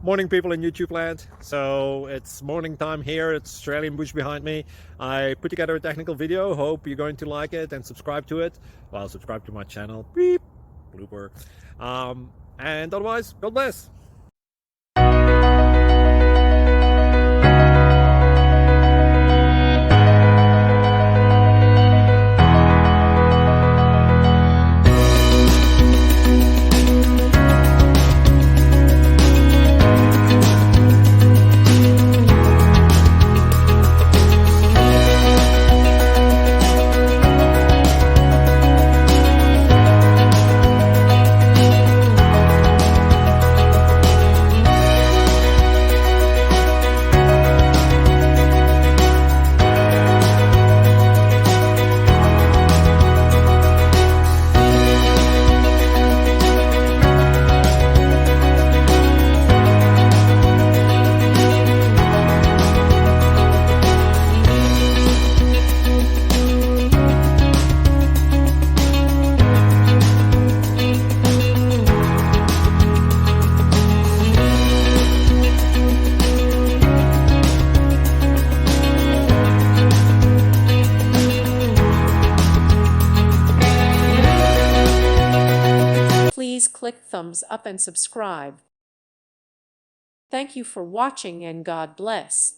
Morning, people in YouTube land. So it's morning time here. It's Australian bush behind me. I put together a technical video. Hope you're going to like it and subscribe to it. Well, subscribe to my channel. Beep, blooper. And otherwise, God bless. Please click thumbs up and subscribe. Thank you for watching and God bless.